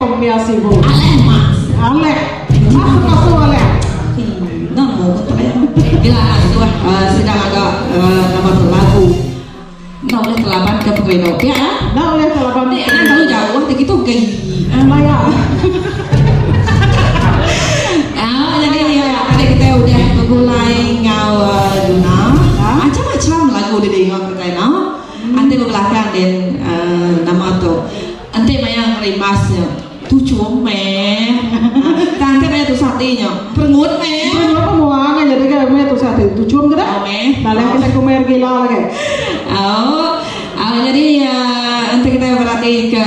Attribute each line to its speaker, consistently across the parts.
Speaker 1: Biasa bu.
Speaker 2: Alek mas.
Speaker 1: Alek. Masuk masuk alek.
Speaker 2: Nah mau bila itu sedang agak nama lagu. Nah oleh kelaban ke pengenok ya.
Speaker 1: Nah oleh kelaban.
Speaker 2: Nih anak tahu jauh begitu gay.
Speaker 1: Maya.
Speaker 2: Jadi tadi kita udah mulai ngau Duna. Macam-macam lagu di dengar kita no. Ante belakang dan nama tu. Ante maya ngerimasnya. Tujuh meh, tante meh tu satinya, perengut meh.
Speaker 1: Perengut apa muang aja deh kan meh tu sati. Tujuh kita.
Speaker 2: Oh meh.
Speaker 1: Dalam kita kumer gila lagi.
Speaker 2: Jadi nanti kita berarti ke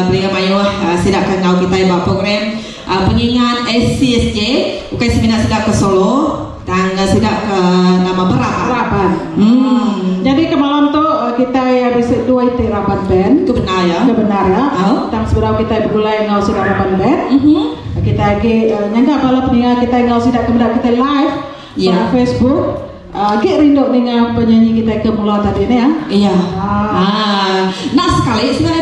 Speaker 2: berikan mayu sidak kengau kita buat program pengingat SCSJ. Bukan seminar sidak ke Solo, tanggal sidak ke nama Berapan.
Speaker 1: Jadi ke malam tu kita ya bisa dua itu rapat band.
Speaker 2: Kebenar ya.
Speaker 1: Kebenar ya. Tang seberapa kita bergulai ngau sudah rapat band. Kita lagi nyangka balap nih kita ngau sudah kemudian kita live di Facebook. Kita rindu dengan penyanyi kita ke mula tadi ni ya.
Speaker 2: Iya. Nah sekali
Speaker 1: sekali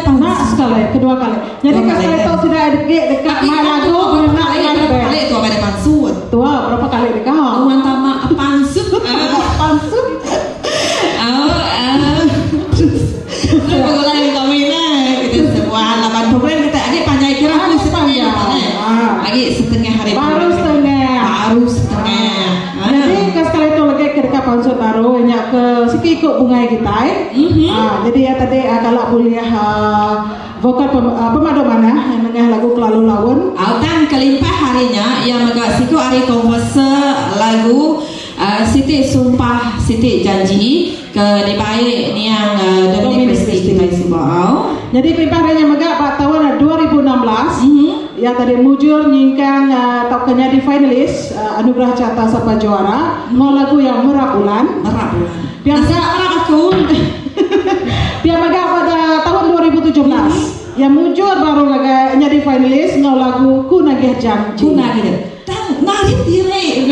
Speaker 1: kedua kali. Jadi sekali tu sudah dekat main lagu nak live band.
Speaker 2: Kali itu ada pansut.
Speaker 1: Tua berapa kali dekat?
Speaker 2: Tuan tama pansut.
Speaker 1: Pansut.
Speaker 2: Bergulai kami kita sebuah lapan program kita adik panjang kira aku sepanjang lagi setengah hari
Speaker 1: baru setengah. Jadi sekali itu lagi kita pansut baru banyak ke sikit bunga kita. Jadi ya tadi kalau kuliah vokal pemadu mana yang dengan lagu Kelalu Lawan.
Speaker 2: Dan kelimpah harinya yang agak siku hari komposer lagu Siti Sumpah Siti Janji ke dibaik ni yang Dominic Christie Sibau.
Speaker 1: Jadi kelimpahannya mega pada tahun 2016 ya tadi mujur nyingkang tokennya di finalis Anugerah Cata Sapa Juara mau lagu yang Merah Bulan. Biasa aku dia mega pada tahun 2017 yang mujur baru lagi jadi finalis mau lagu Ku Nagih Janji.
Speaker 2: Nari diri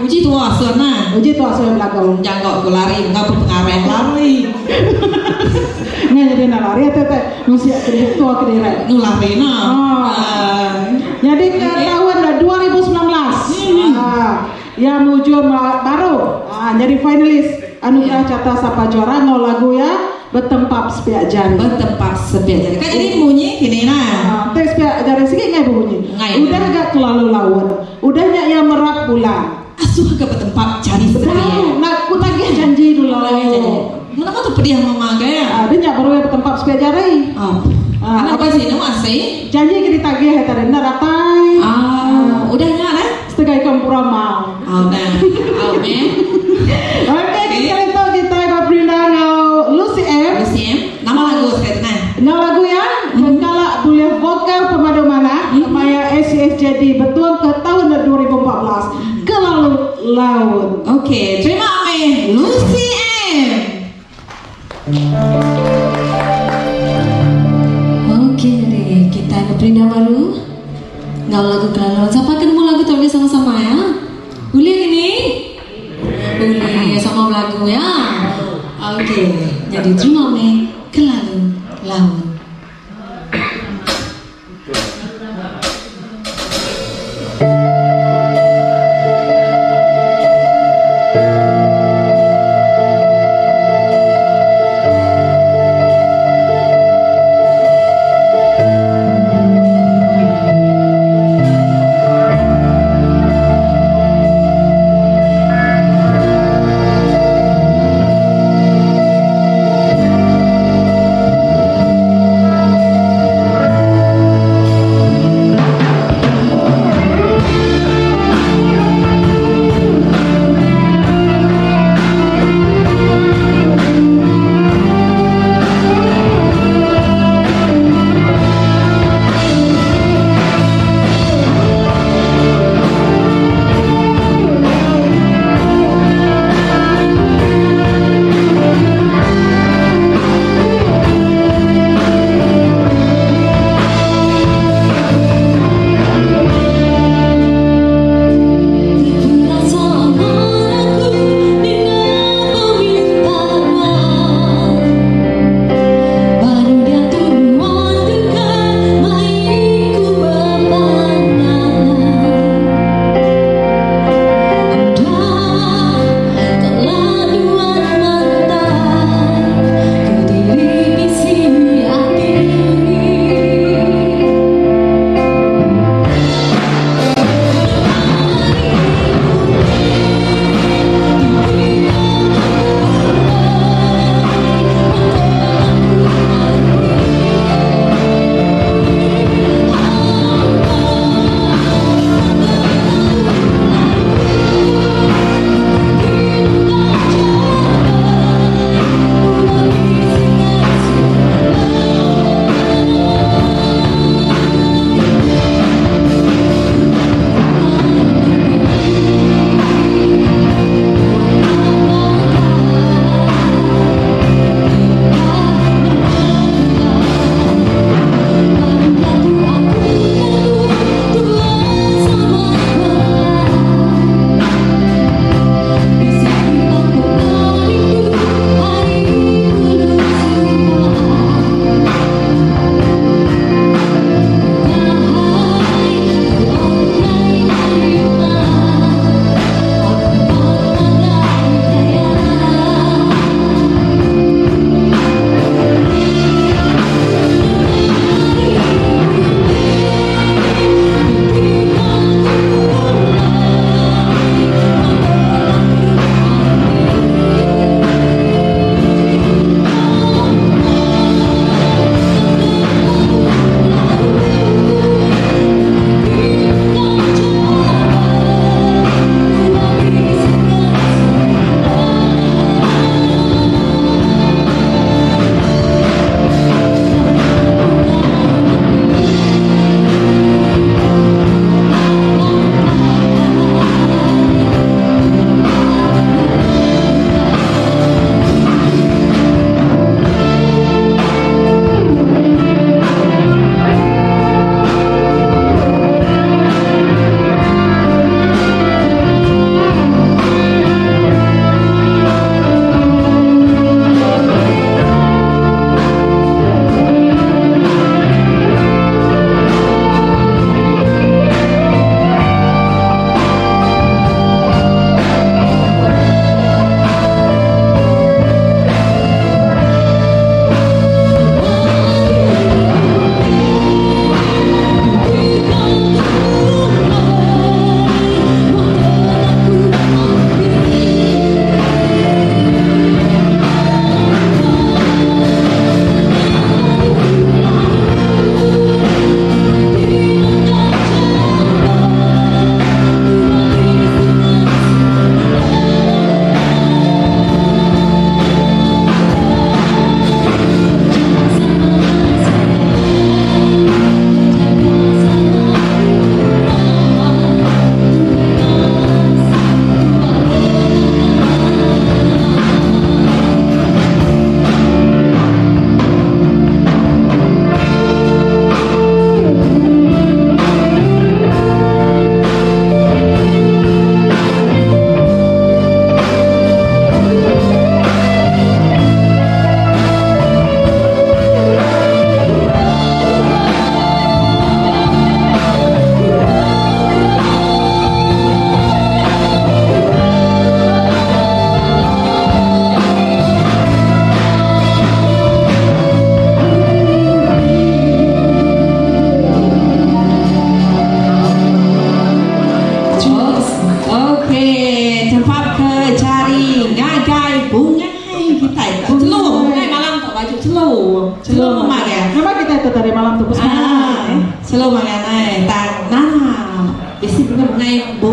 Speaker 2: uji tua sana
Speaker 1: belakang
Speaker 2: jangan kau lari nggak pengaruh lari
Speaker 1: nggak jadi nak lari atau masih kerja tua kediri
Speaker 2: lari
Speaker 1: jadi ke tahun 2019 yang muncul baru jadi finalis Anugerah Cata Sapa Juara mau lagu ya Bertempat Sepiak Jari kan jadi bunyi gini teks sepiak jari sikit ngai bunyi udah agak Kelalu Lawan udahnya yang Merah Bulan
Speaker 2: asuh ke bertempat cari sebenarnya
Speaker 1: nak ku nagih janji dulu
Speaker 2: kenapa tuh pedih memakai
Speaker 1: dia nyak baru yang Bertempat Sepiak Jari
Speaker 2: apa sih itu masih
Speaker 1: janji kita ditagih ya tadi nak datai
Speaker 2: udah nyala
Speaker 1: setengah ikan pura mau
Speaker 2: udah
Speaker 1: oke kita berpindah Lucy M.
Speaker 2: Nama lagu sekarang.
Speaker 1: Nama lagu ya. Kalau boleh vokal pemadu mana? Namanya SCS jadi betul ke tahun 2014. Kelalu Lawan.
Speaker 2: Oke, terima kasih Lucy M. Oke, jadi kita berpindah baru. Ngau lagu Kelalu. Siapa ketemu lagu terus sama-sama ya? Boleh ini? Boleh sama lagu ya. Oke, jadi terima kasih Kelalu Lawan.
Speaker 3: Kelalu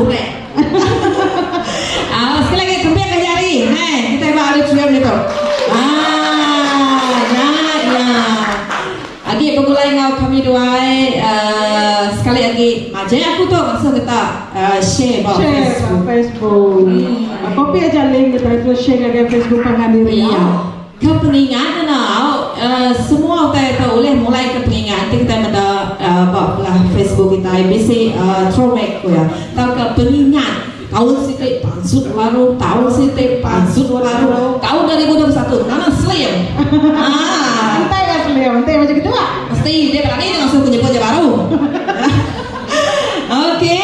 Speaker 2: burek. Sekali lagi kempia ke jari. Hai, kita baru cium gitu. Lagi pegulai ngau kami dua sekali lagi macam aku tuh masuk kita share
Speaker 1: Facebook. Copy aja link kita itu share ke Facebook Pangandiri.
Speaker 2: Iya. Kepengingan semua kita boleh mulai kepengingan kita ada Facebook kita bisa throwback ya. Tahu kepengingan tahun situ pansut baru, tahun situ pansut baru, tahun 2021 nama slim.
Speaker 1: Entah ya slim, entah macam gitu lah.
Speaker 2: Pasti dia berani dia langsung punya baru. Oke.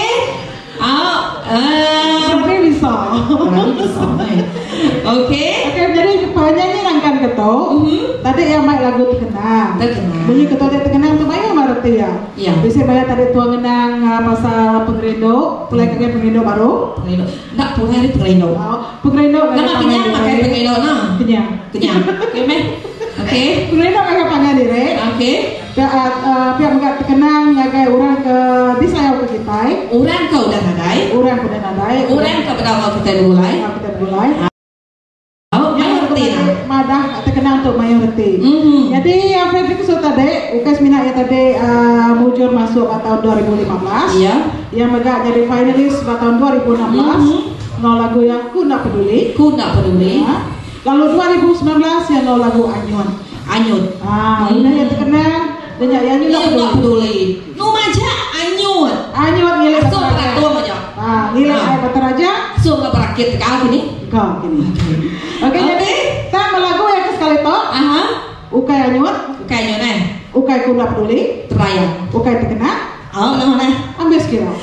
Speaker 1: Berani bisa.
Speaker 2: Oke.
Speaker 1: Jadi penyanyi rangkan keto. Tadi yang main lagu terkenang. Bunyi keto dia terkenang tuh main berarti ya.
Speaker 2: Iya.
Speaker 1: Bisa banyak tadi tuang ngenang masa Penggerindo, mulai ke Penggerindo baru.
Speaker 2: Penggerindo. Enggak pulai Penggerindo.
Speaker 1: Penggerindo.
Speaker 2: Nama kenyang pakai Penggerindo nah.
Speaker 1: Kenyang.
Speaker 2: Oke, meh. Oke.
Speaker 1: Penggerindo kayak Pangandiri.
Speaker 2: Oke.
Speaker 1: Pihak enggak terkenang ya kayak orang ke di saya ke kita.
Speaker 2: Orang ke udah nadai.
Speaker 1: Orang ke udah nadai.
Speaker 2: Orang ke pertama kita mulai.
Speaker 1: Kita mulai.
Speaker 2: Mayoriti
Speaker 1: madah terkenal untuk mayoriti. Jadi yang Fredrik so tadi, ukas mina ya tadi mujur masuk tahun 2015.
Speaker 2: Iya.
Speaker 1: Yang megak jadi finalis tahun 2016. No lagu yang ku nak peduli. Lalu 2019 yang no lagu Anyun. Ini yang terkenal. Dan yang Anyun
Speaker 2: nak peduli. Nu maja Anyun.
Speaker 1: Anyun nilai
Speaker 2: so peratuan aja.
Speaker 1: Nilai air bater aja.
Speaker 2: So nggak perakit kau gini.
Speaker 1: Oke, jadi kita lagu yang sekali toh. Ukai Anyun. Ukai ku nak peduli.
Speaker 2: Terayang.
Speaker 1: Ukai terkenal. Ambil sekira.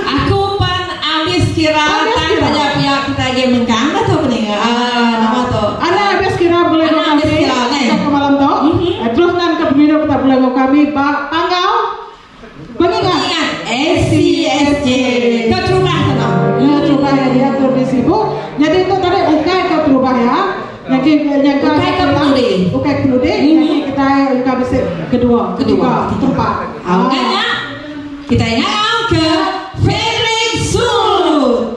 Speaker 2: Aku pan ambil sekira. Tanya pihak kita lagi mengkang atau pening. Nama tuh.
Speaker 1: Ana ambil sekira boleh
Speaker 2: ambil sekira
Speaker 1: ke malam toh. Terus nanti ke pemilu kita boleh kami panggau. Pengingat.
Speaker 2: SCSJ. Kau terubah kan?
Speaker 1: Terubah ya dia terbisibu. Jadi itu tadi ukai kau terubah ya. Yang
Speaker 2: ukai kemudian.
Speaker 1: Jadi kita bisa kedua. Terubah.
Speaker 2: Makanya kita ingat ke Fredrik Sud.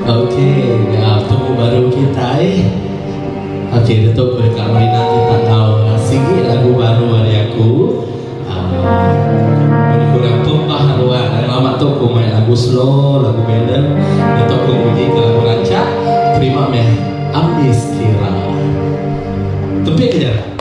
Speaker 3: Oke, temu baru kita. Oke, untuk berkawinnya kita tahu sini lagu baru dari aku. Kurang tumpah luar. Lama tuh aku main lagu slow, lagu ballad. Itu aku pergi ke lagu rancak. Terima meh, ambis kira. Tapi kejar.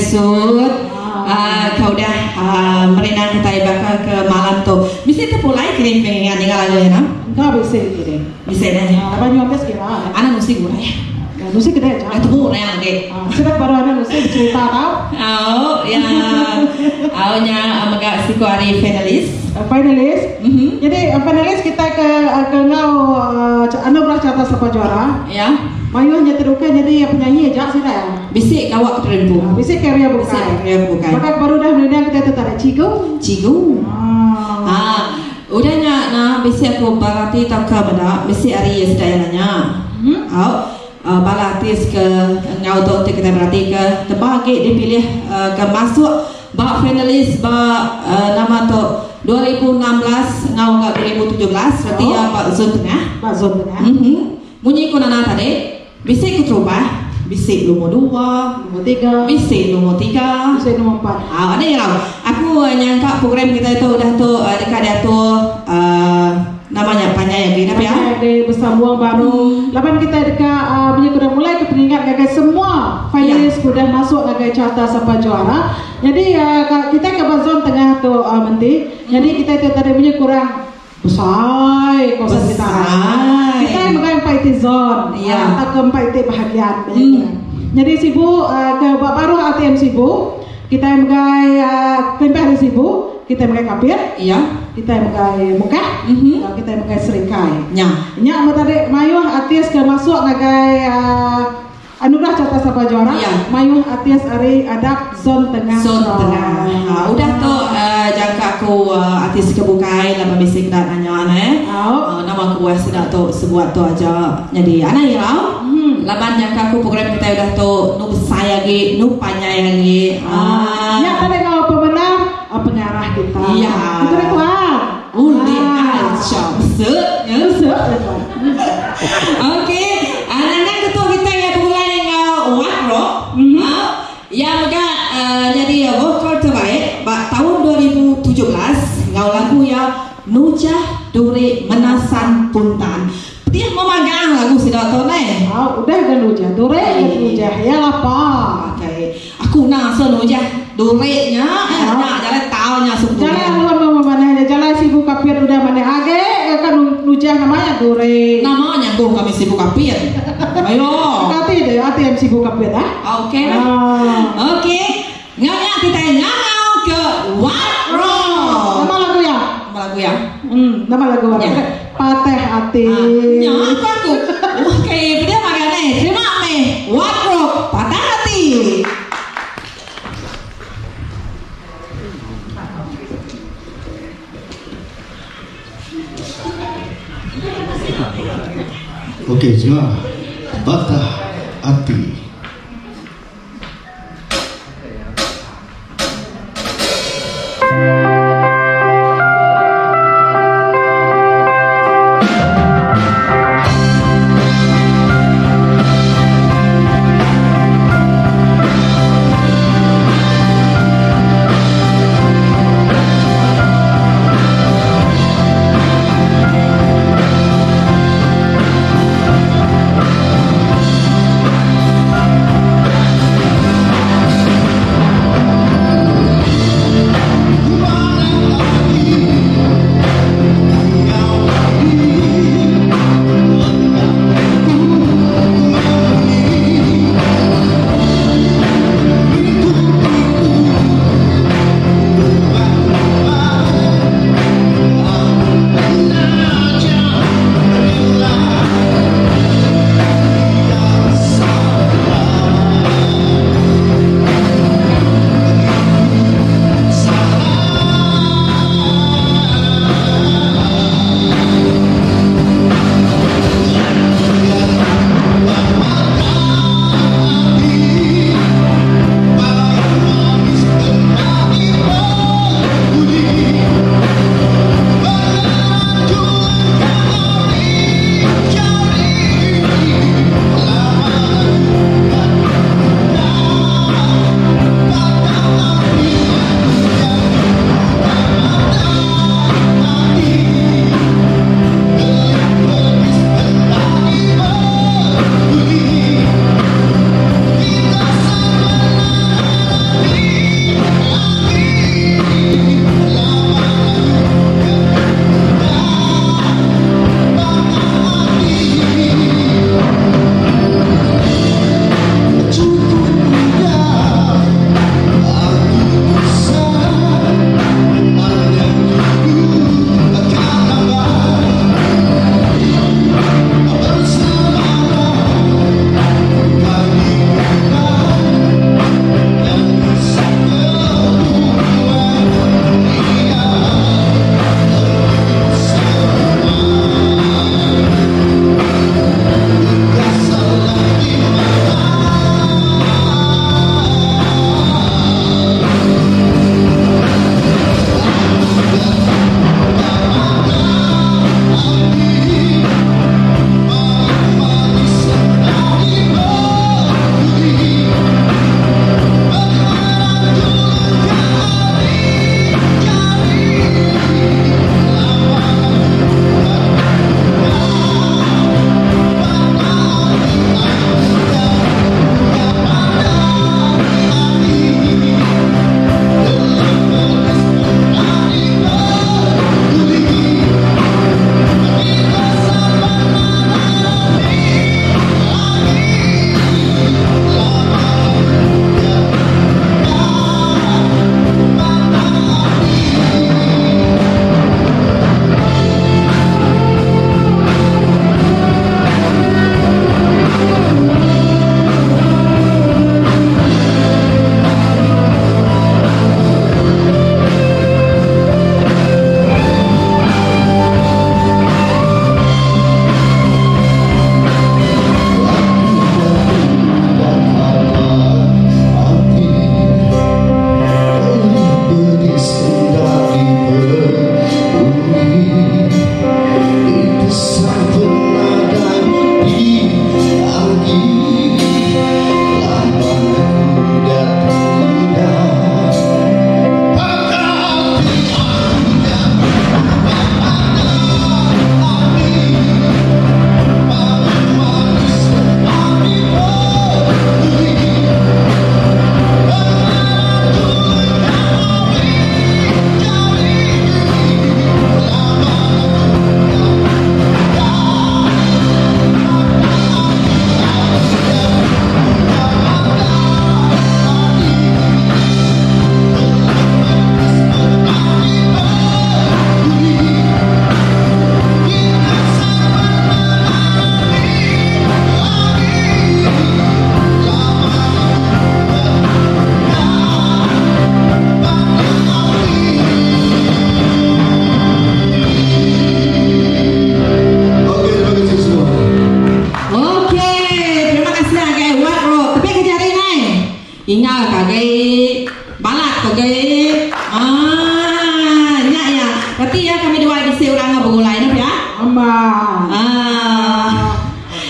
Speaker 2: Sud. Kau dah merenang kita bakal ke malam tu. Bisa terpulai kini pengen dengan lagu ya,
Speaker 1: Enggak bisa gitu.
Speaker 2: Bisa dah.
Speaker 1: Apa nyampe sekarang?
Speaker 2: Anak musik gulai.
Speaker 1: Musik gede aja.
Speaker 2: Itu yang gede.
Speaker 1: Sudah baru ada musik cerita tau?
Speaker 2: Ya, awalnya agak siku hari finalis.
Speaker 1: Finalis. Jadi finalis kita ke ngau anugerah Carta Sapa Juara.
Speaker 2: Ya.
Speaker 1: Mayu hanya terukai jadi penyanyi aja sudah ya.
Speaker 2: Bisik kawak kerimpu.
Speaker 1: Bisik karya bukan. Maka baru dah merenang kita tu tak ada cigu.
Speaker 2: Udahnya nah bisik aku berarti tak kemana bisik hari sedaya nanya. Balatis ke ngau tu kita berarti ke terbagi dipilih ke masuk bak finalis bak nama tu 2016 ngau enggak 2017 berarti ya Pak Zon Tengah.
Speaker 1: Pak Zon Tengah.
Speaker 2: Munyi ko nana tadi bisik ku terubah bisik nomor 2
Speaker 1: nomor 3
Speaker 2: bisik nomor 3
Speaker 1: bisik nomor 4.
Speaker 2: Ada yang aku nyangka program kita itu udah tuh dekat dia tuh namanya panjang ya apa ya
Speaker 1: di bersambung baru lapan kita dekat punya sudah mulai ke peringkat gagai semua finalis sudah masuk gagai Carta Sapa Juara. Jadi kita ke Bazon Tengah tu menti. Jadi kita itu tadi punya kurang besar kosan kita. Kita yang megang 4 zon. Tak ke 4 bahagian. Jadi sibuk ke baru ATM sibuk. Kita yang megang tempat hari sibuk. Kita yang megang kapir. Kita yang megang muka. Kita yang megang serikai. Nya tadi mayuh artis ke masuk ngagai anugerah Carta Sapa Juara. Mayuh artis hari adak zon tengah. Udah tuh jangka aku artis kebukai lama bisik dan nanya nama aku sudah tuh sebuah tuh aja jadi anak ya laban jangka aku program kita udah tuh nu saya lagi nu panjang lagi ya tadi kalau pemenang pengarah kita itu dia kuat
Speaker 2: aja oke anak ketua kita ya mulai wakro ya maka jadi vokal terbaik tahun 2017 ngau lagu ya Nujah Dore Menasan Puntan. Dia memagang lagu sudah tahu nih.
Speaker 1: Udah kan Nujah Dore Nujah ya apa?
Speaker 2: Oke. Aku nasa Nujah Dore nya jalan tahu nya semua.
Speaker 1: Jalan luar mana jalan sibuk kapir udah mana age kan Nujah namanya Dore.
Speaker 2: Namanya gue kami sibuk kapir. Ayo.
Speaker 1: Nanti deh ATM sibuk kapir
Speaker 2: Oke. Oke. Nganya kita ngau ke Wakro.
Speaker 1: Nama lagu apa? Pateh Hati.
Speaker 2: Aku. Oke, dia makanya terima kasih. Wakro Pateh Hati.
Speaker 4: Oke, semua Pateh Hati.
Speaker 2: wai di seorang nggak begulai nih ya.
Speaker 1: Ama.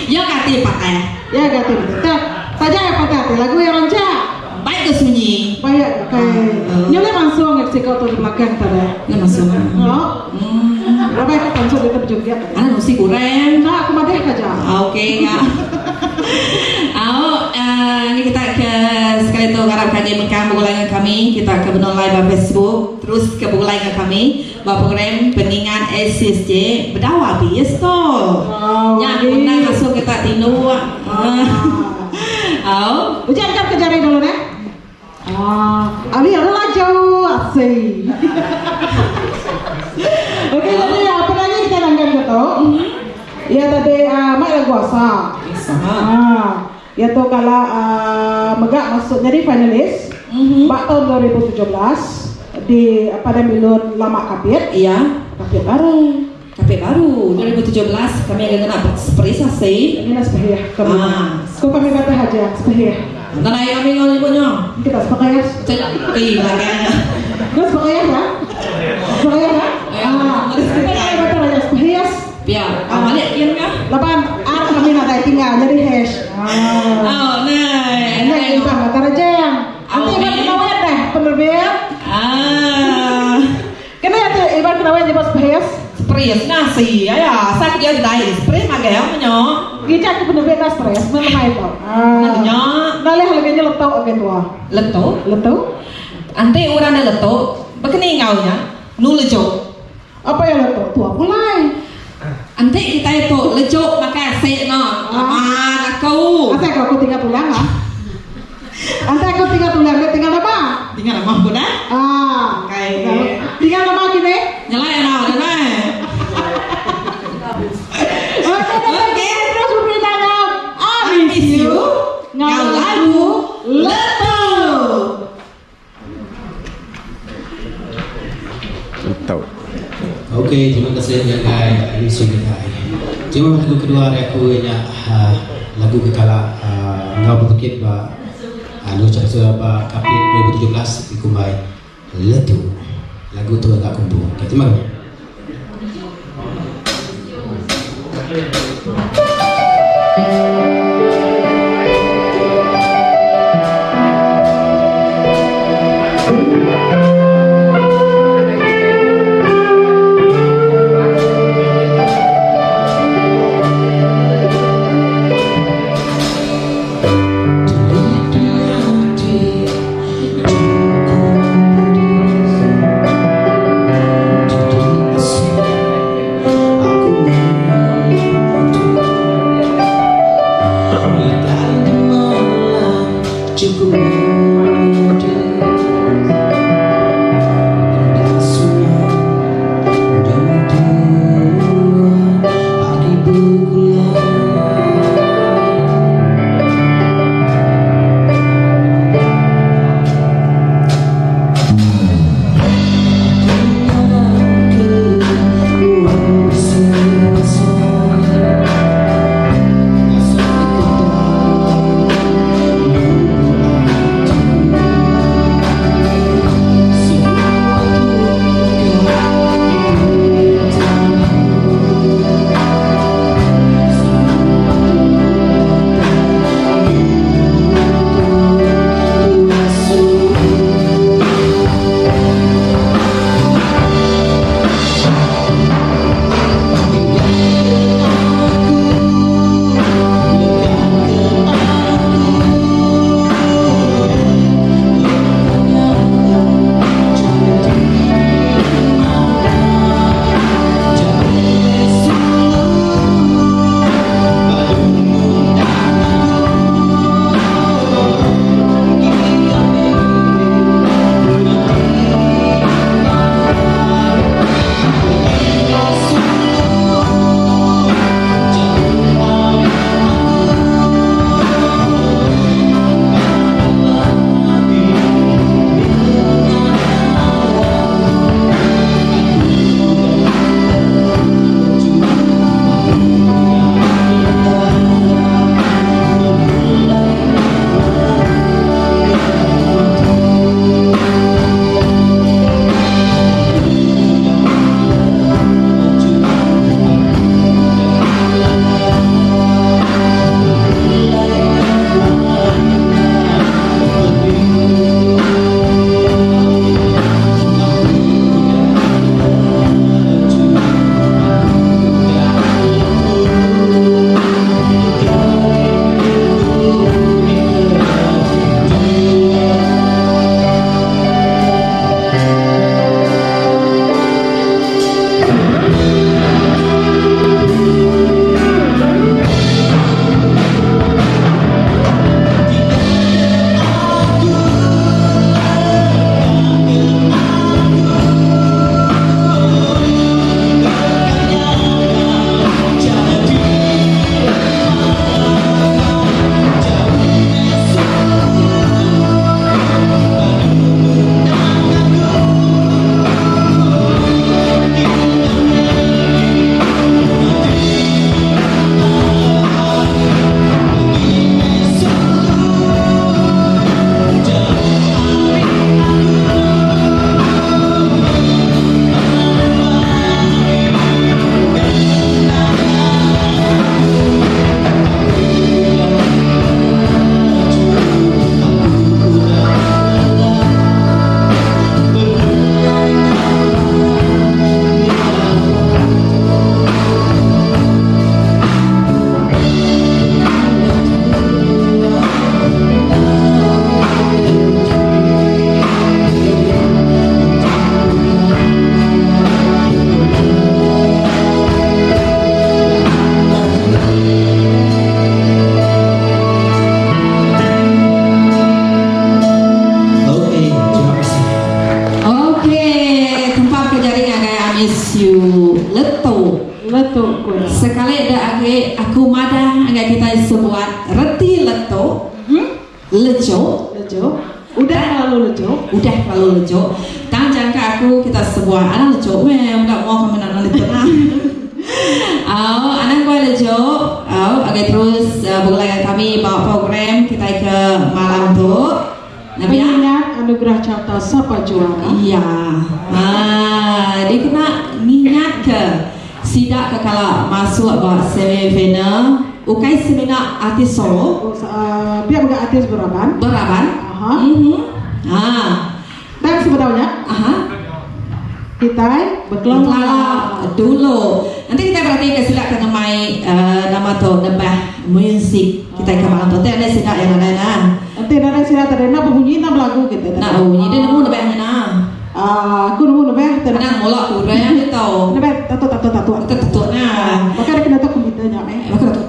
Speaker 2: Ya kati pakai.
Speaker 1: Ya kati. Saja ya pakai lagu yang ranca.
Speaker 2: Baik kesunyi.
Speaker 1: Baik kayak. Nyoleh langsung eksikau tuh belakang tadi.
Speaker 2: Nggak masuk.
Speaker 1: Oh. Berapa ikut langsung kita berjoget.
Speaker 2: Anak musik kurang.
Speaker 1: Nah, aku mati aja.
Speaker 2: Oke ya. Ini kita ke sekali itu harap kaji mengkam bukulangan kami, kita ke benar live Facebook, terus ke bukulangan kami, program peningan SSJ berdawa bias toh. Yang guna masuk kita tindu.
Speaker 1: Ujian kan kejari dulu nih. Abi adalah jauh asing. Oke, jadi apa lagi kita langgan gitu? Ya tadi mak lagu asa. Ya tuh kalau megak masuk jadi finalis. Bak tahun 2017 di pada milun lama kapit.
Speaker 2: Iya.
Speaker 1: Kapit baru.
Speaker 2: Kapit baru 2017 kami akan kena berekspresi.
Speaker 1: Ini nas bahaya. Kau kami kata aja bahaya.
Speaker 2: Dan ayah kami ngomong punya.
Speaker 1: Kita sepakai.
Speaker 2: Iya kayaknya.
Speaker 1: Kita sepakai ya. Sepakai ya. Kita kata aja bahaya.
Speaker 2: Ya, balik kian kah?
Speaker 1: Lapan kami nak tinggal jadi hash.
Speaker 2: Oh,
Speaker 1: Nah, kita kata aja yang. Nanti ibarat kenawet deh penerbit. Kenapa tu ibarat kenawet jadi bos bahaya?
Speaker 2: Spres nasi, ya, sakit dia dari spres magel punya.
Speaker 1: Kita ke penerbit nas stres, mana itu?
Speaker 2: Nanya,
Speaker 1: Nalih lagi letok agen tua.
Speaker 2: leto. Ante orang ada leto, begini ngaunya, nulejo.
Speaker 1: Apa yang letok? Tua mulai.
Speaker 2: Ante kita itu lejo maka se no, mana kau?
Speaker 1: Ante aku tinggal tulang ah. Ante aku tinggal tulang, tinggal apa?
Speaker 2: Tinggal nama aku dah.
Speaker 1: Tinggal nama gini.
Speaker 2: Nyala ya now, dah.
Speaker 1: Oke, terus berita ngam. I miss you.
Speaker 2: Ngau lagu leto.
Speaker 3: Oke, terima kasih yang guys. Ini sudah cuma lagu kedua aku nya lagu kekala ngau bertukit ba anu cara ba kapit 2017 dikumbai letu. Lagu tu agak kumpul. Oke, terima kasih.
Speaker 4: Aku
Speaker 2: leto sekali ada aku madah agak kita sebuat reti leto lejo udah lalu lejo dan jangka aku kita sebuah anak lejo udah mau kami nana lejo anak gue lejo agak terus berlayan kami bawa program kita ke malam tuh
Speaker 1: Mengingat anugerah Carta Sapa Juara.
Speaker 2: Iya. Dia kena minat ke sidak ke kala masuk buat semifinal. Ukai seminar artis solo.
Speaker 1: Biar bukan artis beraban. Dan sebenarnya kita berkelala
Speaker 2: dulu. Nanti kita berarti ke sidak ke namai nama tu nebah musik. Kita ke malam tu. Ada sidak yang lain
Speaker 1: tidak ada silat ada na bunyi na lagu gitu.
Speaker 2: Nah, bunyi dia nemu nebeh na.
Speaker 1: Aku nemu nebeh
Speaker 2: tenang molak ku raya itu.
Speaker 1: Nebeh tato nah. Maka ada kena tahu kita nya
Speaker 2: Maka tu.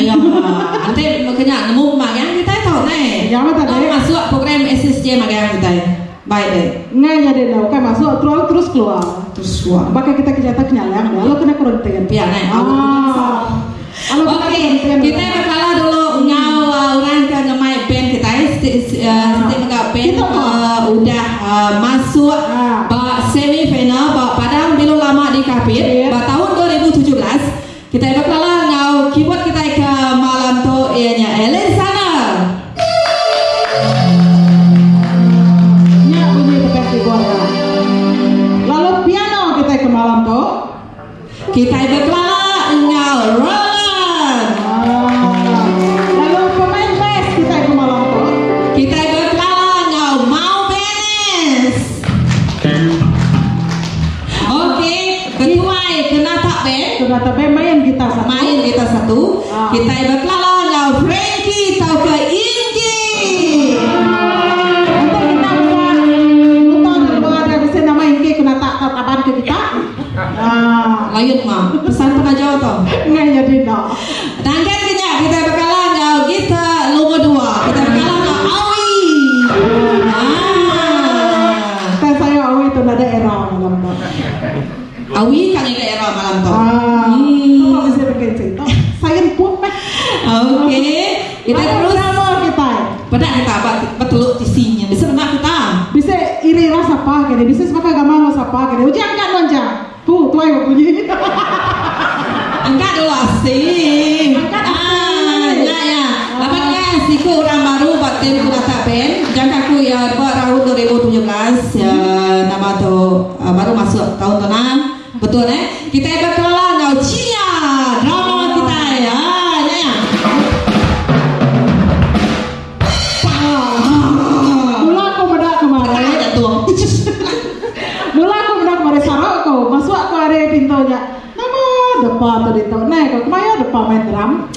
Speaker 2: Ayo, nanti makanya nemu magang kita tahu nih.
Speaker 1: Ya mata deh.
Speaker 2: Masuk program SSJ magang kita. Baik deh.
Speaker 1: Nggak jadi dah. Oke masuk terus keluar. Maka kita kejata kenyaleng dah. Lo kena kurang
Speaker 2: Pian nih. Oke, kita berkala dulu orang ke ngemai band kita setiap band udah masuk semifinal Padang Bilu Lama di Kapit tahun 2017 kita berkala ngau keyboard kita ke malam tu ianya Ellen sana
Speaker 1: nya bunyi tekan keyboard lalu piano kita ke malam tu
Speaker 2: kita berkala ngau kita berkelala ngau mau benes. Oke, ketua kena tak ben
Speaker 1: main kita satu.
Speaker 2: Kita berkelala ngau Frankie tau ke Ingi.
Speaker 1: Nanti kita bisa nonton ada bisa nama Ingi kena tak taban ke kita.
Speaker 2: Layut mah pesan pernah jauh tau.
Speaker 1: Nggak jadi dah.
Speaker 2: Tangkan kita berkelala ngau kita nomor 2. Kita berkelala
Speaker 1: Awi itu ada era malam tu.
Speaker 2: Awi kan ada era malam tu.
Speaker 1: Apa bisa bikin cerita? Saya pun.
Speaker 2: Oke, kita terus
Speaker 1: kita.
Speaker 2: Pada kita betul isinya. Bisa benar kita.
Speaker 1: Bisa iri rasa apa? Kini bisa sebagai gambar rasa apa? Kini uji angkat lonjang. Tuh yang bunyi.
Speaker 2: Angkat dulu asing. Ya. Lapan kan siku orang baru buat tim Kunata Band. Jangkaku ya buat tahun 2017 ya nama tu baru masuk tahun tenang. Betul Kita berkelala ngau Cia drama kita ya.
Speaker 1: Mula aku bedak kemarin. Mula aku bedak kemarin sarok aku masuk aku ada pintunya. Nama depan tu di tahun kau kemana depan main drum.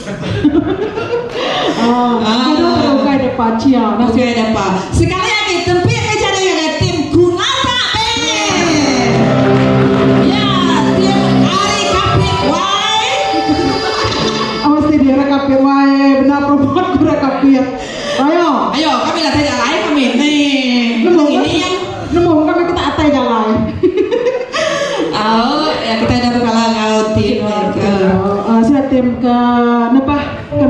Speaker 1: Kalau kau depan Cia.
Speaker 2: Oke depan. Sekali lagi tempat kerja dengan tim Kunata Band. Ya tim Ari Kapit Wai.
Speaker 1: Awas dia Kapit Wai benar perempuan kurang Kapit.
Speaker 2: Ayo kami datang jalan kami nih.
Speaker 1: Nemu kami kita atai jalan.
Speaker 2: Ya kita ada berkala ngau tim
Speaker 1: sudah tim ke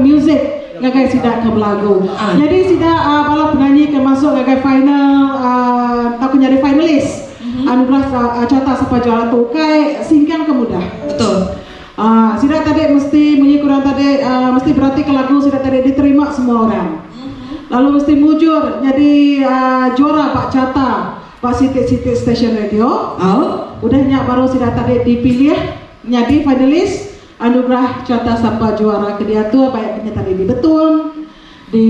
Speaker 1: music gagai sidak ke belagu. Jadi sidak balap penyanyi ke masuk gagai final tak nyari finalis. Anugerah Carta Sapa Juara tu kai singkang kemudah.
Speaker 2: Betul.
Speaker 1: Sidak tadi mesti kurang tadi mesti berarti ke lagu sidak tadi diterima semua orang. Lalu mesti mujur jadi juara Pak Carta Pak Sitik Station Radio. Udahnya baru sidak tadi dipilih jadi finalis anugerah Carta Sapa Juara kedia tu baik tadi di Betun di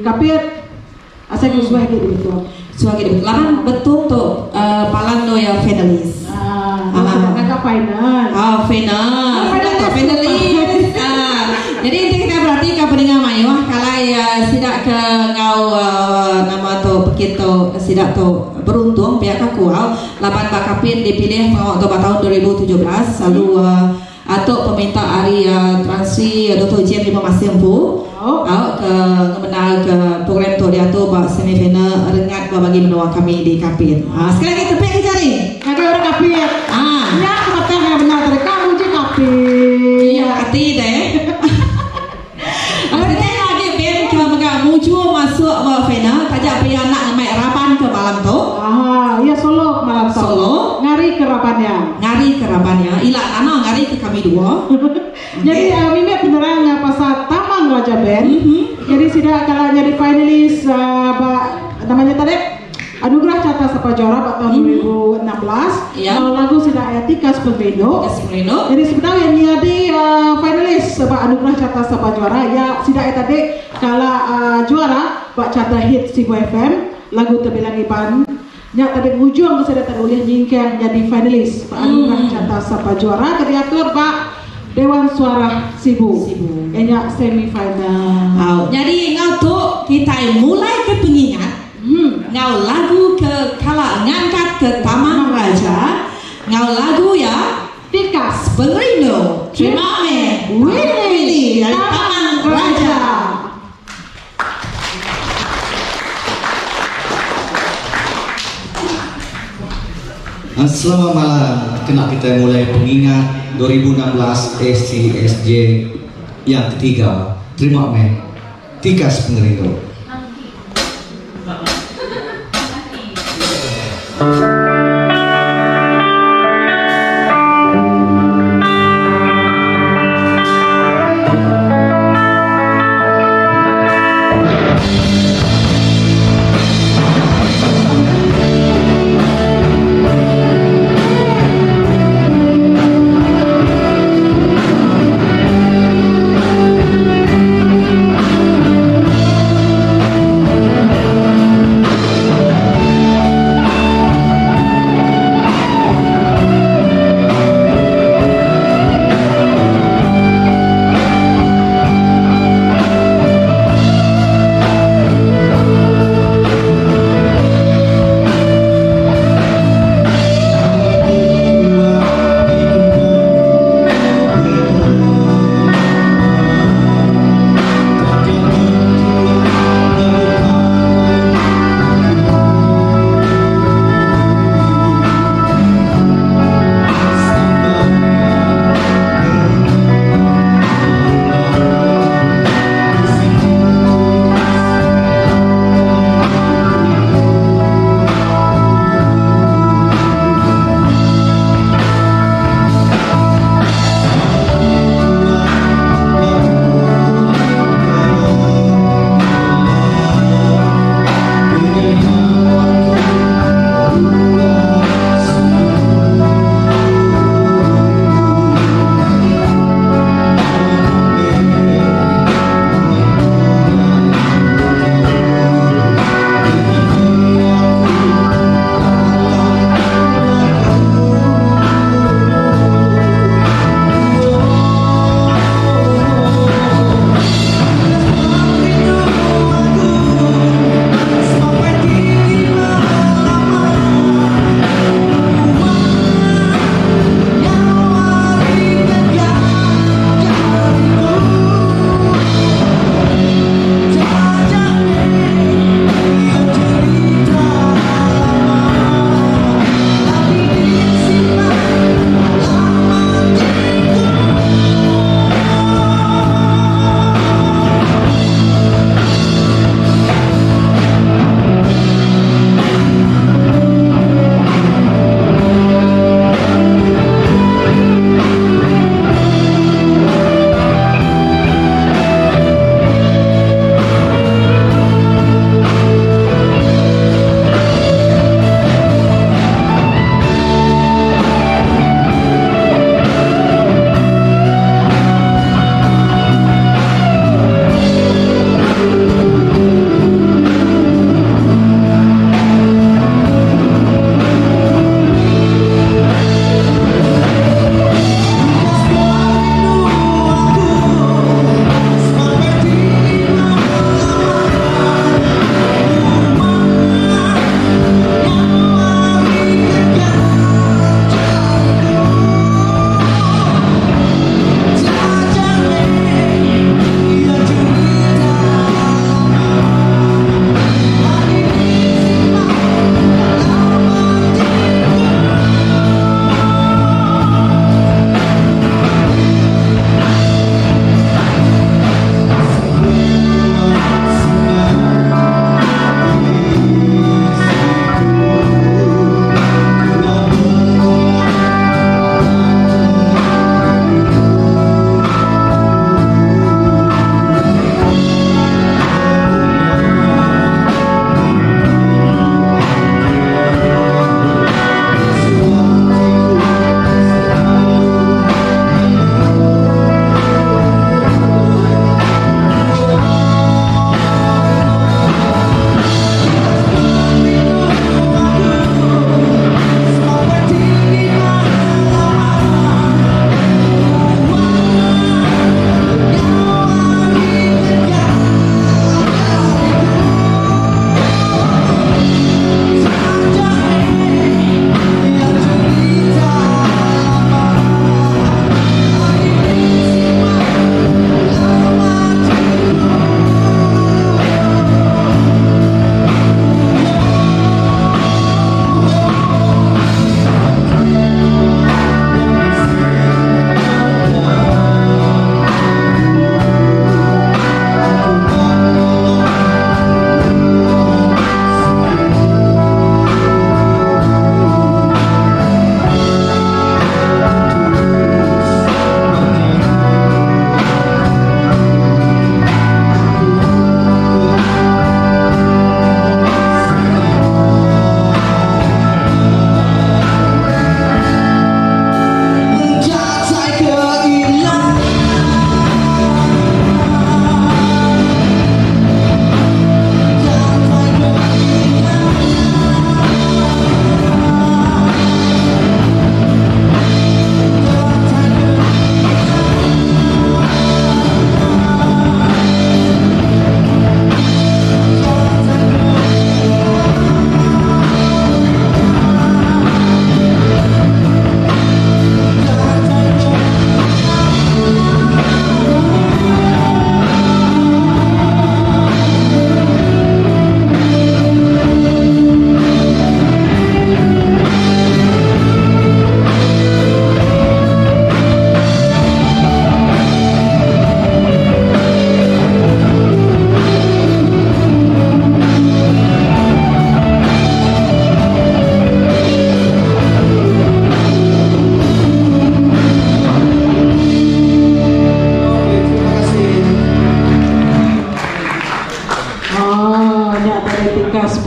Speaker 1: Kapit asal suah di Betun
Speaker 2: lapan Betun tu palang no ya finalis
Speaker 1: agak final
Speaker 2: finalis jadi inti kita berarti ke pendengar mayuah kalau ya sidak ke ngau nama tu begitu sidak tu beruntung pihak aku lapan Kapit dipilih tahun 2017 lalu atau peminta hari transi Dr. Jem di Masih Empu ke mengenal ke program tu dia tu buat semifinal rengat bagi mendoa kami di Kapit. Sekali lagi tepuk jari.
Speaker 1: Ada orang Kapit. Ya, Rabanya.
Speaker 2: Ngari ke Rabanya. Ila nama ngari ke kami dua.
Speaker 1: Jadi Mimi penerang pasal Taman Raja Ben. Jadi sudah kalau jadi finalis namanya tadi Anugerah Carta Sapa Jawara tahun 2016.
Speaker 2: Ya.
Speaker 1: Lagu sudah ayat Tikas Pembendo. Jadi sebenarnya yang jadi finalis Anugerah Carta Sapa Jawara ya sudah ayat tadi kalau juara Pak Carta Hit Sibu FM lagu terbilang ipan. Ya tadi ujung sudah terulih nyingkang jadi finalis Pak Anugerah Carta Sapa Jawara diatur Pak Dewan Suara Sibu. Kayaknya semifinal.
Speaker 2: Jadi ngau tuh kita mulai ke pengingat. Ngau lagu ke kala ngangkat ke Taman Raja. Ngau lagu ya
Speaker 1: Tikas
Speaker 2: Pembendo. Terima Willy dari Taman Raja.
Speaker 4: Selamat malam. Kena kita mulai pengingat 2016 SCSJ yang ketiga. Terima Tikas Pembendo.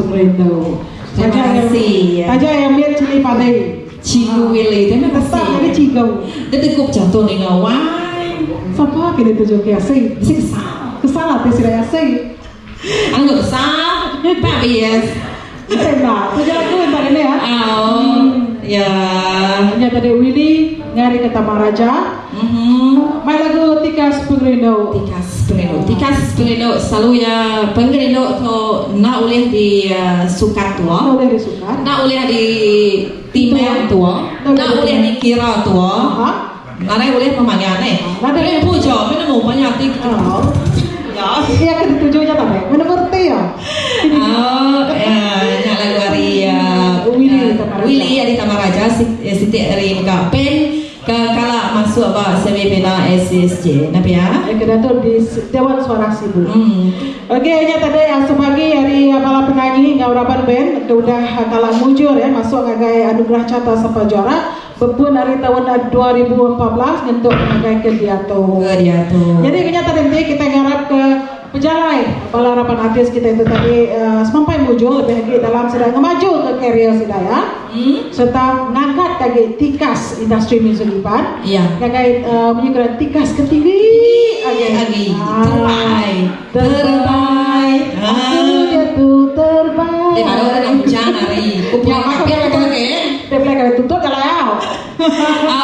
Speaker 1: Penggerindo.
Speaker 2: Terima kasih.
Speaker 1: Saja yang lihat cili pandai.
Speaker 2: Cigu Willy, terima kasih.
Speaker 1: Ada cigau.
Speaker 2: Dia tekuk jatuh nih ngawai.
Speaker 1: Siapa kini tujuh kiasi?
Speaker 2: Bisa kesal.
Speaker 1: Kesal hati sila kiasi.
Speaker 2: Anggap kesal. Pak bias.
Speaker 1: Tembak. Tujuh lagu yang tadi ini ya.
Speaker 2: Oh, ya.
Speaker 1: Hanya tadi Willy ngari ke Taman Raja. Main lagu Tikas Penggerindo.
Speaker 2: Tikas Penggerindo selalu ya Penggerindo tu nak boleh di sukat tua.
Speaker 1: Nak boleh disukat.
Speaker 2: Nak boleh di timel tua. Nak boleh di kira tua. Nak boleh pemanggil ni. Boleh puja, mana mau banyak tik. Ya.
Speaker 1: Iya kan tujuannya tak baik. Mana ngerti ya?
Speaker 2: Oh, ya lagu hari Willy di Taman Raja Siti hari muka pen kalau masuk apa semipena SSJ nabi ya.
Speaker 1: Kedatur di Dewan Suara Sibu. Oke, hanya tadi yang sebagi hari bala penyanyi ngaurapan band udah kalah mujur ya masuk ngagai anugerah Cata Sapa Juara bebun dari tahun 2014 untuk ngagai ke Diato. Jadi kenyataan nanti kita garap ke pejalai bala harapan artis kita itu tadi sampai mujur lebih lagi dalam sedang ngemaju ke career sudah ya. Serta ngangkat kaki Tikas industri music Ipan.
Speaker 2: Iya.
Speaker 1: Kaki menyukai Tikas ke TV
Speaker 2: lagi terbaik.
Speaker 1: Aku dia tuh terbaik.
Speaker 2: Kalau ada hujan hari, kupiah kapit betul ke?
Speaker 1: Dia bilang tutup kalau ya.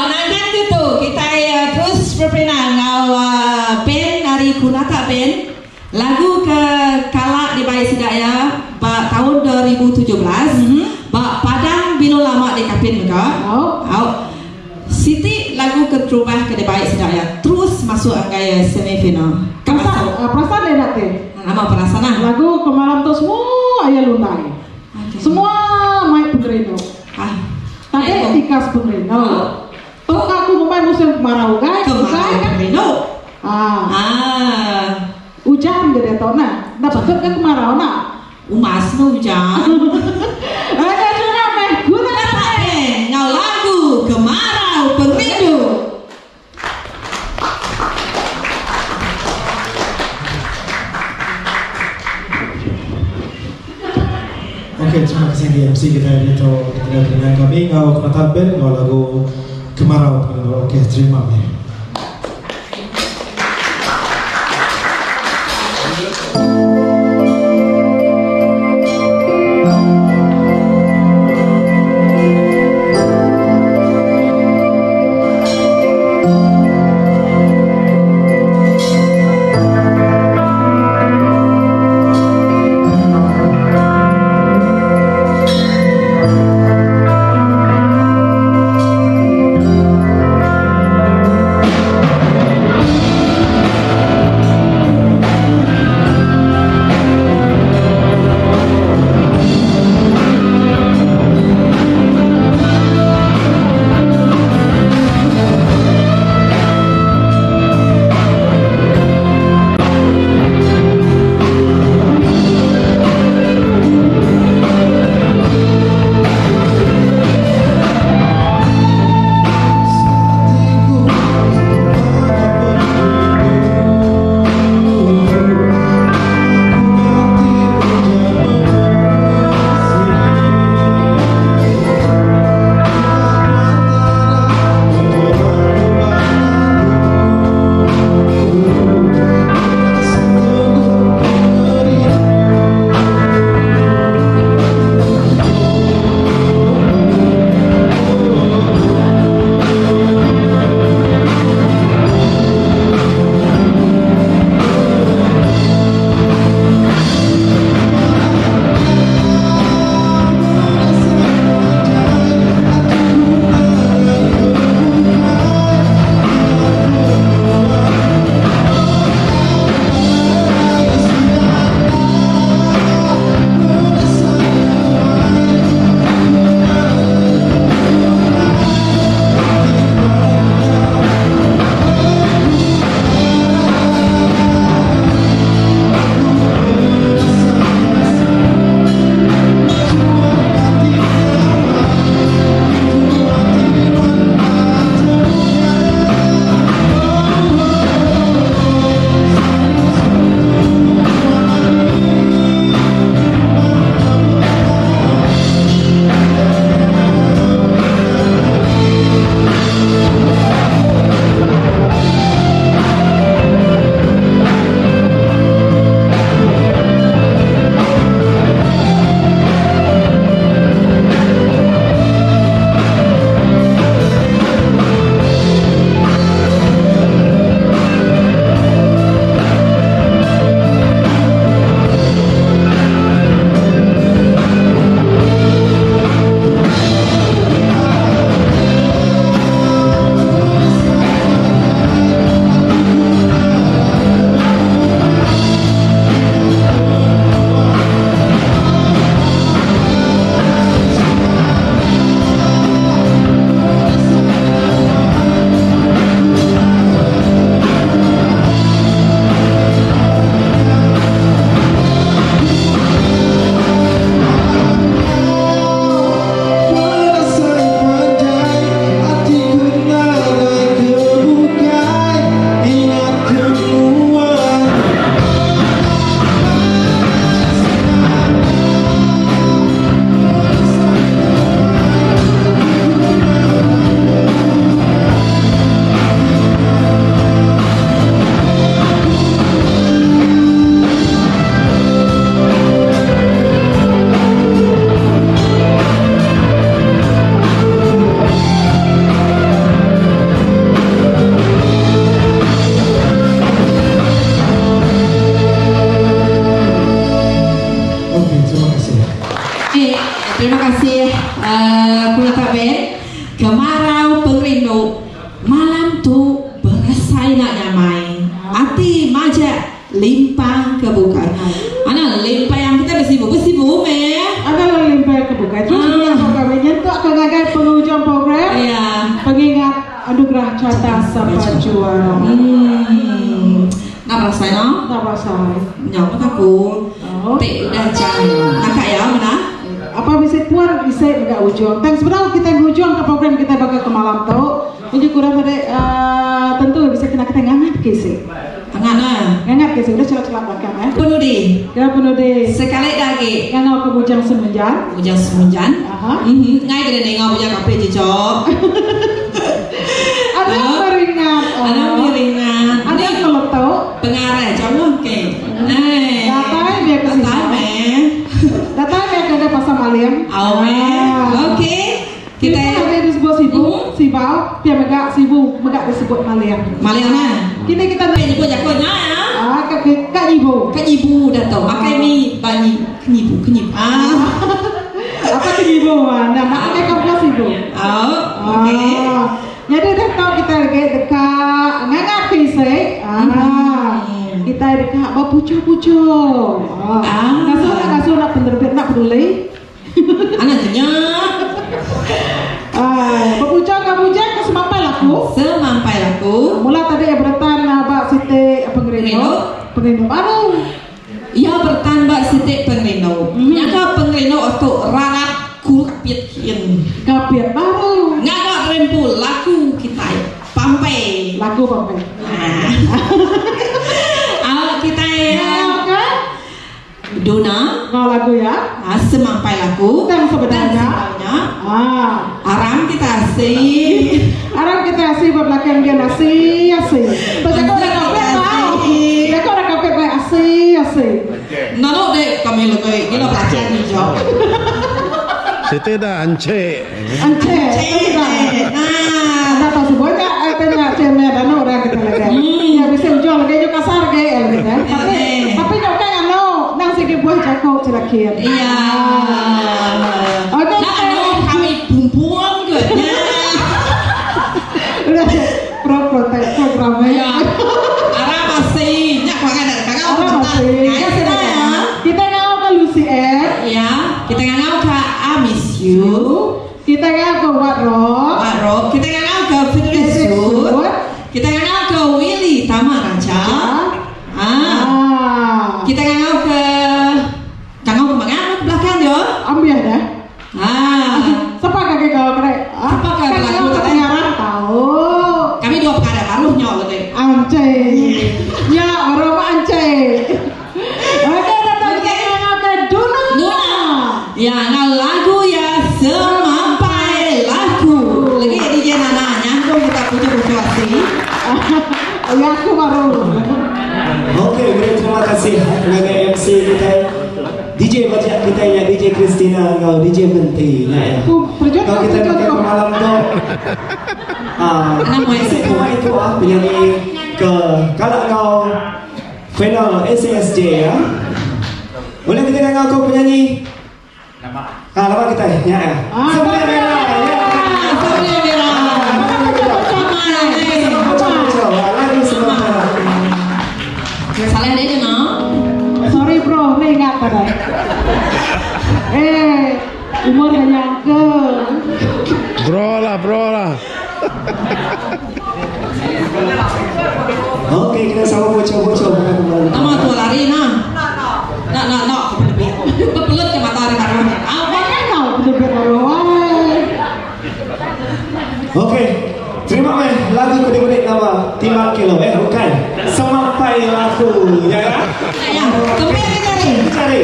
Speaker 2: Nanti itu kita terus berperan pen dari Kunata pen lagu ke Kalak di Baik Sidaya tahun 2017 Padang Bilo Lama di Kapin juga. Siti lagu ke Terubah ke di Baik Sidaya terus masuk angkai semifinal.
Speaker 1: Perasaan dia nanti.
Speaker 2: Nama perasaan
Speaker 1: lagu kemalam tuh semua ayah luntai. Semua main Penggerindo. Tadi Tikas Penggerindo. Tuh aku main musim kemarau guys.
Speaker 2: Kemarau Penggerindo.
Speaker 1: Hujan gede tau nah. Dapat ke kemarau nah.
Speaker 2: Umas no hujan.
Speaker 1: Ada juga meh guna
Speaker 2: ngau lagu Kemarau Penggerindo.
Speaker 5: Oke, terima kasih di MC kita itu dengan kami ngau Kunata band ngau lagu Kemarau Penggerindo. Oke, terima kasih.
Speaker 2: malam tu berasai nak nyamai. Hati majak limpang kebukaan. Ana limpang yang kita bersibuk
Speaker 1: Adalah limpang kebukaan. Terus kami nyentuh ke gagal penghujung program.
Speaker 2: Iya.
Speaker 1: Pengingat anugerah Carta Sapa Juara.
Speaker 2: Nak rasai no?
Speaker 1: Tak pasal.
Speaker 2: Nyamuk aku. Tik dah jangan. Nakak ya mana?
Speaker 1: Apa bisa puan bisa enggak ujung. Dan sebenarnya kita ujung ke program kita bakal ke malam tu. Ini kurang tadi tentu bisa kita ngangat kisi. Ngangat kisi udah celat-celat belakang ya.
Speaker 2: Penuh di.
Speaker 1: Ya penuh deh.
Speaker 2: Sekali lagi.
Speaker 1: Ngau ke bujang semenjan.
Speaker 2: Bujang semenjan.
Speaker 1: Aha.
Speaker 2: Ngai kena nengau bujang kape cicok.
Speaker 1: Ada meringat.
Speaker 2: Ada meringat.
Speaker 1: Ada meletup.
Speaker 2: Pengarah jauh ke.
Speaker 1: Datang dia ke sini. Datang dia ke pasar Maliam.
Speaker 2: Oke. Kita
Speaker 1: ada disebut sibau, dia megak disebut Maliam.
Speaker 2: Maliam mana?
Speaker 1: Kita
Speaker 2: nyebut jagonya ya.
Speaker 1: Kak Ibu
Speaker 2: datang. Pakai mi bani kenyibu.
Speaker 1: Apa kenyibu? Nah, pakai kompos Ibu.
Speaker 2: Oke.
Speaker 1: Jadi dah tahu kita lagi dekat ngangat kisah. Kita dekat pucuk. Kasur nak penerbit nak peduli.
Speaker 2: Anaknya.
Speaker 1: Berpucuk ke semampai laku. Mula tadi ya bertan Mbak Siti pengrino baru.
Speaker 2: Ya bertan Mbak Siti pengrino. Nyaka pengrino untuk rarat kapiat baru. Ngagak rempul laku kita pampai. Kita Dona
Speaker 1: lagu ya.
Speaker 2: Semampai laku.
Speaker 1: Dan sebenarnya
Speaker 2: Aram kita asih belakang dia asih. Jago dah kapet baik asih. Nalo dek kami lagi kita belajar ni jauh.
Speaker 6: Kita dah ance.
Speaker 1: Ada tahu semuanya tanya cemeh dan orang kita lagi. Ya bisa jual lagi juga kasar gitu kan. Tapi kau kan nang segi buah jago celakir.
Speaker 2: Iya.
Speaker 1: Oke.
Speaker 2: Kami bumbung ke.
Speaker 1: Udah programnya.
Speaker 2: Ya. Arah masih nyak banget kakak.
Speaker 1: Kita ngau ke Lucy Air.
Speaker 2: Ya. Kita ngau ke I Miss You.
Speaker 1: Kita ngau ke What Rock.
Speaker 2: Kita ngau ke Fitness. Kita ngau ke Willy Tamaraja. Kita ngau ke mana belakang dia?
Speaker 1: Ambil dah. Siapa kakek kau kerek?
Speaker 2: Siapa kakek lagu
Speaker 1: katanya tahu.
Speaker 2: Kami dua perkara baru nyol deh.
Speaker 1: Ance. Ya, aroma ance. Oke, datang kita ke Duna.
Speaker 2: Ya, lagu ya semampai lagu. Lagi DJ Nana nyangkung kita pucuk asih.
Speaker 1: Ya, aku baru.
Speaker 5: Oke, terima kasih kepada MC kita. DJ bajak kita ya, DJ Christina, kau DJ Benti ya. Kau kita pakai malam tu. Semua itu penyanyi ke kalau kau final SSJ ya. Boleh kita dengar kau penyanyi? Nama kita ya. Semuanya merah.
Speaker 2: Salah dia no.
Speaker 1: Sorry bro, ni ingat pada. Umur hanya ke.
Speaker 6: Bro lah.
Speaker 5: Oke, kita sama bocor-bocor.
Speaker 2: Nama tu lari nah. Nak. Kepelut ke mata ada baru.
Speaker 1: Apa kan kau betul baru?
Speaker 5: Oke, terima kasih. Lagu kedua nama Timah Kilo. Bukan. Semampai lagu. Ya. Cari.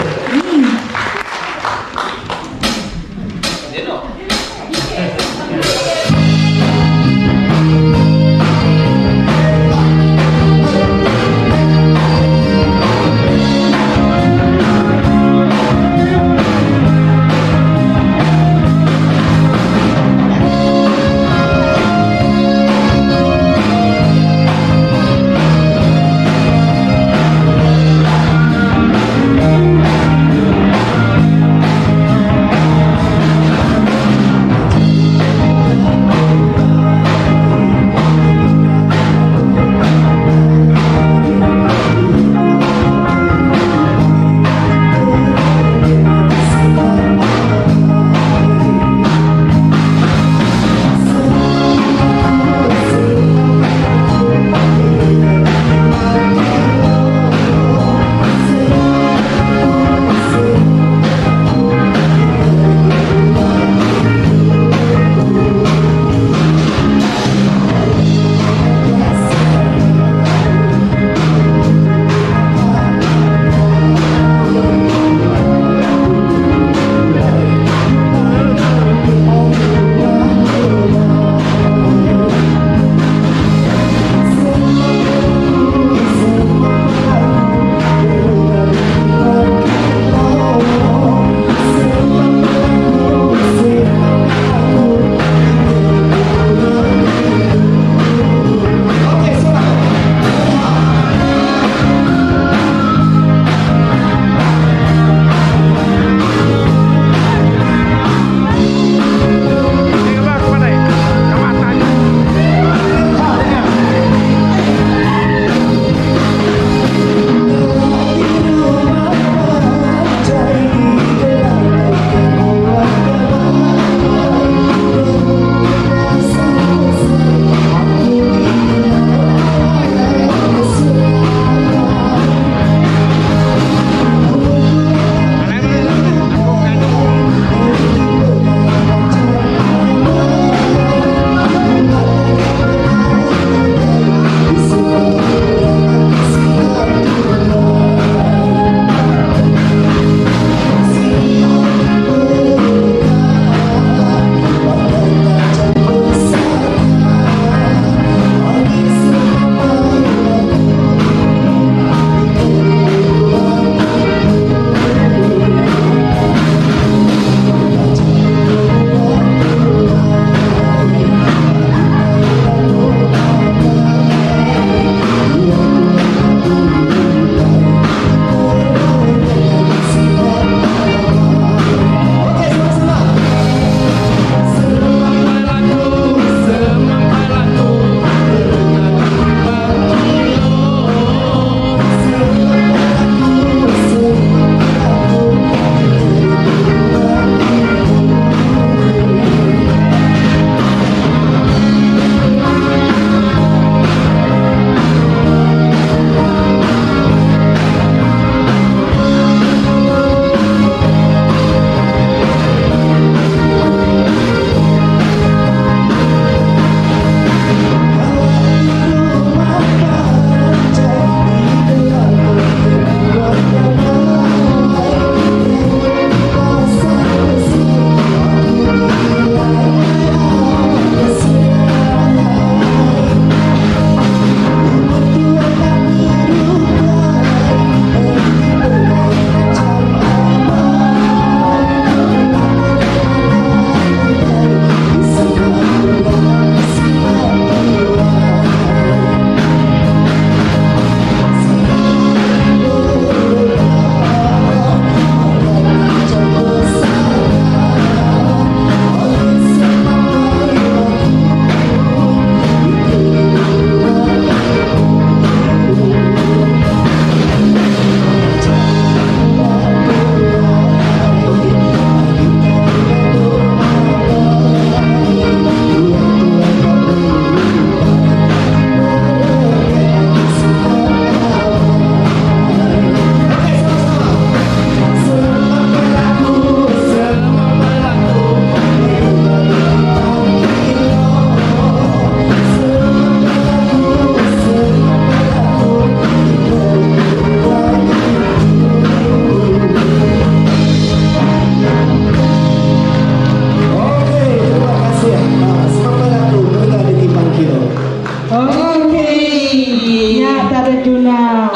Speaker 2: Okey.
Speaker 1: Ya, dari Juna.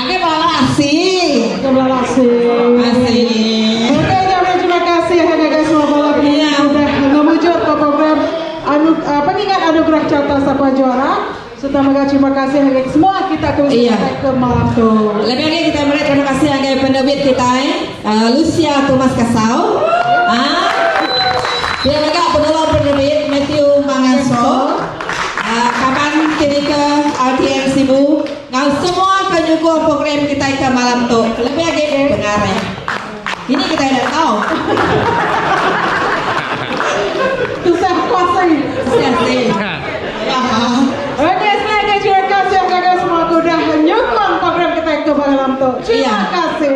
Speaker 2: Agak balasih.
Speaker 1: Terima kasih. Oke, terima kasih kakak semua balap ini udah ngemujur ke program pengingat anugerah Carta Sapa Juara. Serta terima kasih kakak semua kita ke malam tu.
Speaker 2: Lebih lagi kita beri terima kasih kakak penerbit kita Lucia Thomas Kasau. Dia agak penolong penerbit Matthew Mangaso. Kapan kini ke RTM Sibu. Ngau semua penyokong program kita ke malam tu. Lebih lagi pengarah. Ini kita tidak tahu.
Speaker 1: Susah kuasai. Oke, terima kasih kakak semua sudah menyokong program kita ke malam tu. Terima kasih.